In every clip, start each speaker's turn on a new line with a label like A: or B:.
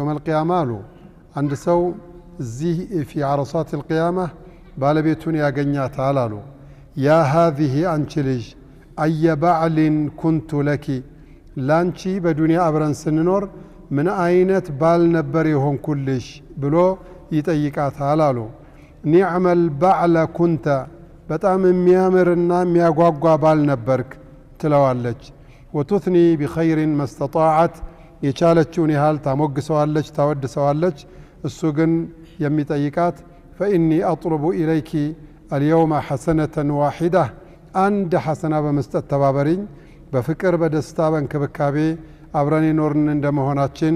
A: يوم القيامة له عند سو زي في عرصات القيامة بالبيتون يا جنيات على يا هذه أنشلج أي بعل كنت لك لانشي بدنيا أبرن سننور من أينت بال نبريهم كلش بلو يتأيكات على نعم البعل كنت بتأم ميامرنا مياقوقوا بال نبرك تلوالج وتثني بخير ما استطاعت يشالتشوني هال تاموق سوالج تاود سوالج السجن يمي تأيكات فإني أطلب إليك اليوم حسنة واحدة عند حسنة بمستة تبابرين بفكر بدستابن كبكابي أبراني نورن اندمهوناتشن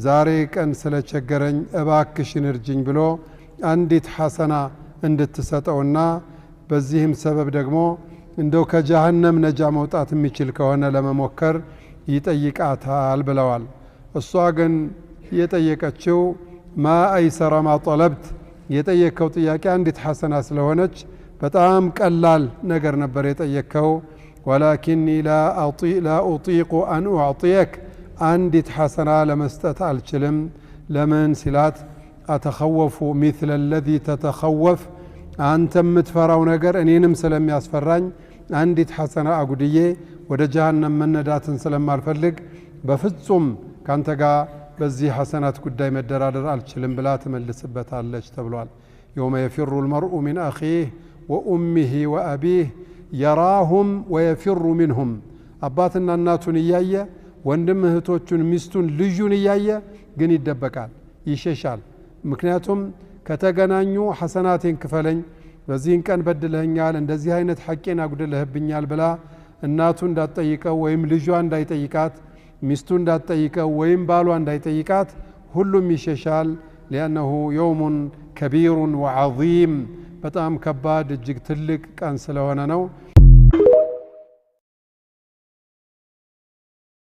A: زاريك أن سلچگرن أباكشن ارجين بلو عندت حسنة عندت تساتونا بزيهم سبب دقمو اندو كجهنم نجا موتات ميچل كوانا لما موكر يتأيكاتها البلوال الصاقن يتأيكاتشو ما أيسر ما طلبت يتأيكو طياكي عندت حسنة سلوانج بتام قلال نجر نبر يتأيكو ولكني لا أطيق أن أعطيك عندت حسنة لمستت الشلم لمن سلات أتخوف مثل الذي تتخوف أنت متفراو نجر أنينم سلم ياسفران عندت حسنة أقودية ወደ ጀሃነም መነዳትን ስለማልፈልግ በፍጹም ካንተ ጋር በዚህ ሐሰናት ጉዳይ መደራደር አልችልም ብላ ተመልስበታለች ተብሏል يوم يفر المرء من أخيه وأمه وأبيه يراهم ويفر منهم አባትና እናቱን ያየ ወንድም እህቶቹን ሚስቱን ልጁን ያየ ግን ይደበቃል ይሸሻል ምክንያቱም ከተገናኙ ሐሰናቴን ክፈለኝ በዚህን ቀን በድለኛል እንደዚህ አይነት ሐቄን አጉድለህብኛል ብላ እናቱ እንዳትጠይቀው ወይም ልጇ እንዳይጠይቃት ሚስቱ እንዳትጠይቀው ወይም ባሏ እንዳይጠይቃት ሁሉም ይሸሻል لأنه يوم كبير وعظيم በጣም ከባድ እጅግ ትልቅ ቀን ስለሆነ ነው